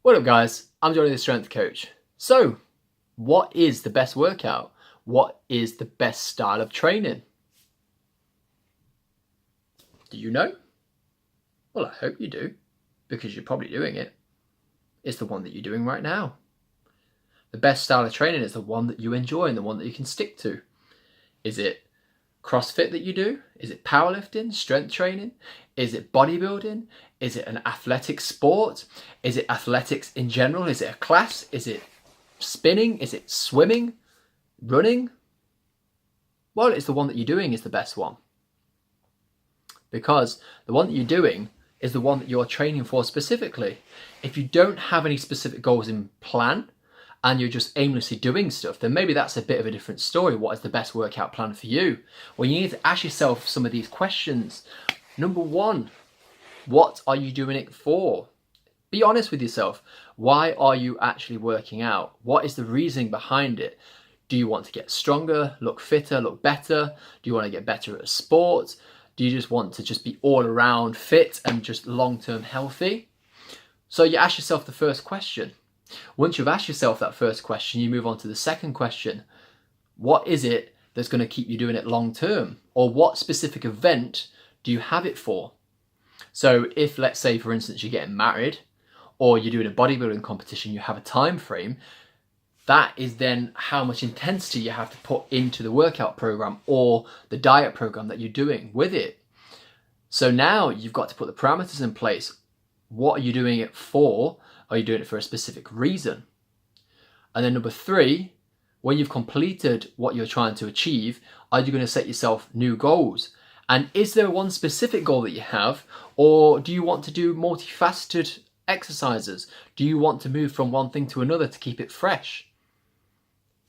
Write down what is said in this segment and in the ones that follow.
What up guys, I'm Johnny the Strength Coach. So, what is the best workout? What is the best style of training? Do you know? Well, I hope you do, because you're probably doing it. It's the one that you're doing right now. The best style of training is the one that you enjoy and the one that you can stick to. Is it Crossfit that you do? Is it powerlifting, strength training? Is it bodybuilding? Is it an athletic sport? Is it athletics in general? Is it a class? Is it spinning? Is it swimming? Running? Well, it's the one that you're doing is the best one. Because the one that you're doing is the one that you're training for specifically. If you don't have any specific goals in plan, and you're just aimlessly doing stuff, then maybe that's a bit of a different story. What is the best workout plan for you? Well, you need to ask yourself some of these questions. Number one, what are you doing it for? Be honest with yourself. Why are you actually working out? What is the reasoning behind it? Do you want to get stronger, look fitter, look better? Do you want to get better at a sport? Do you just want to just be all around fit and just long-term healthy? So you ask yourself the first question. Once you've asked yourself that first question, you move on to the second question. What is it that's going to keep you doing it long term? Or what specific event do you have it for? So if, let's say, for instance, you're getting married or you're doing a bodybuilding competition, you have a time frame, that is then how much intensity you have to put into the workout program or the diet program that you're doing with it. So now you've got to put the parameters in place. What are you doing it for? Are you doing it for a specific reason? And then number three, when you've completed what you're trying to achieve, are you going to set yourself new goals? And is there one specific goal that you have, or do you want to do multifaceted exercises? Do you want to move from one thing to another to keep it fresh?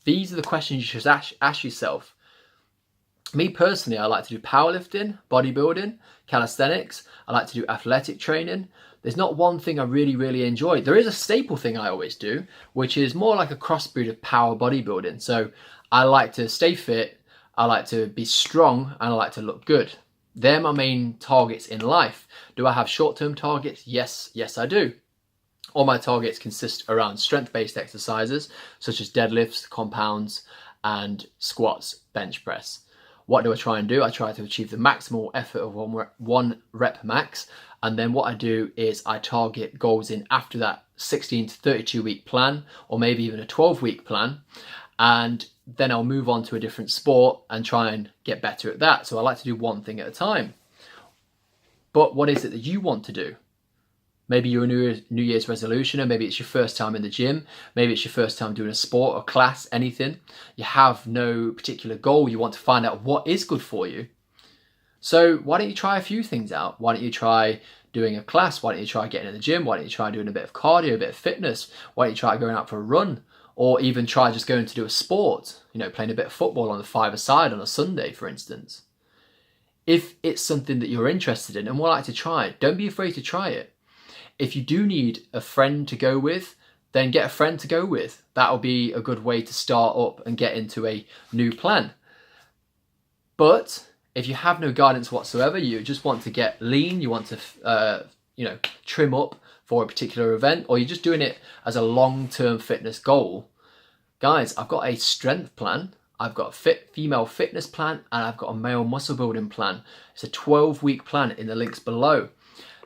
These are the questions you should ask yourself. Me personally, I like to do powerlifting, bodybuilding, calisthenics. I like to do athletic training. There's not one thing I really enjoy. There is a staple thing I always do, which is more like a crossbreed of power bodybuilding. So I like to stay fit, I like to be strong, and I like to look good. They're my main targets in life. Do I have short-term targets? Yes, I do. All my targets consist around strength-based exercises, such as deadlifts, compounds, and squats, bench press. What do I try and do? I try to achieve the maximal effort of one rep max. And then what I do is I target goals in after that 16 to 32 week plan, or maybe even a 12-week plan. And then I'll move on to a different sport and try and get better at that. So I like to do one thing at a time. But what is it that you want to do? Maybe you're a New Year's resolution, or maybe it's your first time in the gym. Maybe it's your first time doing a sport or class, anything. You have no particular goal. You want to find out what is good for you. So why don't you try a few things out? Why don't you try doing a class? Why don't you try getting in the gym? Why don't you try doing a bit of cardio, a bit of fitness? Why don't you try going out for a run? Or even try just going to do a sport, playing a bit of football on the five-a-side on a Sunday, for instance. If it's something that you're interested in and would like to try, don't be afraid to try it. If you do need a friend to go with, then get a friend to go with. That'll be a good way to start up and get into a new plan. But if you have no guidance whatsoever, you just want to get lean, you want to, trim up for a particular event, or you're just doing it as a long-term fitness goal, guys, I've got a strength plan, I've got a female fitness plan, and I've got a male muscle building plan. It's a 12-week plan in the links below.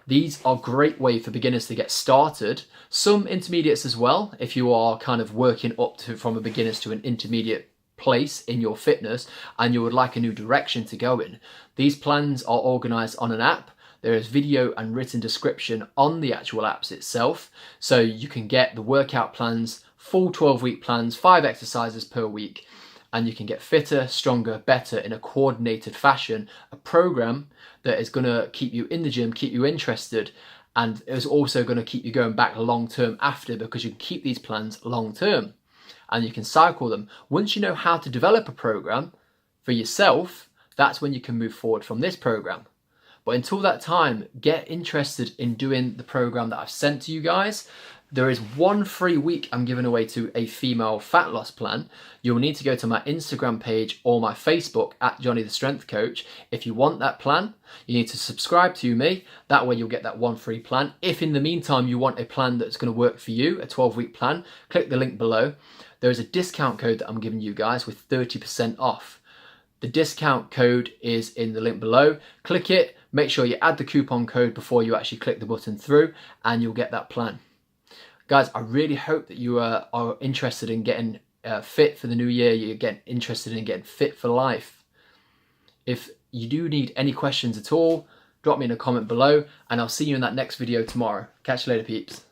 These are a great way for beginners to get started. Some intermediates as well, if you are kind of working up to from a beginners to an intermediate place in your fitness and you would like a new direction to go in. These plans are organized on an app. There is video and written description on the actual apps itself. So you can get the workout plans, full 12-week plans, 5 exercises per week, and you can get fitter, stronger, better in a coordinated fashion, a program that is going to keep you in the gym, keep you interested, and is also going to keep you going back long term after, because you can keep these plans long term and you can cycle them. Once you know how to develop a program for yourself, that's when you can move forward from this program. But until that time, get interested in doing the program that I've sent to you guys. there is one free week I'm giving away to a female fat loss plan. You'll need to go to my Instagram page or my Facebook at Johnny the Strength Coach. If you want that plan, you need to subscribe to me. That way you'll get that one free plan. If in the meantime you want a plan that's going to work for you, a 12-week plan, click the link below. There is a discount code that I'm giving you guys with 30% off. The discount code is in the link below. Click it, make sure you add the coupon code before you actually click the button through, and you'll get that plan. Guys, I really hope that you are interested in getting fit for the new year. You're getting interested in getting fit for life. If you do need any questions at all, drop me in a comment below, and I'll see you in that next video tomorrow. Catch you later, peeps.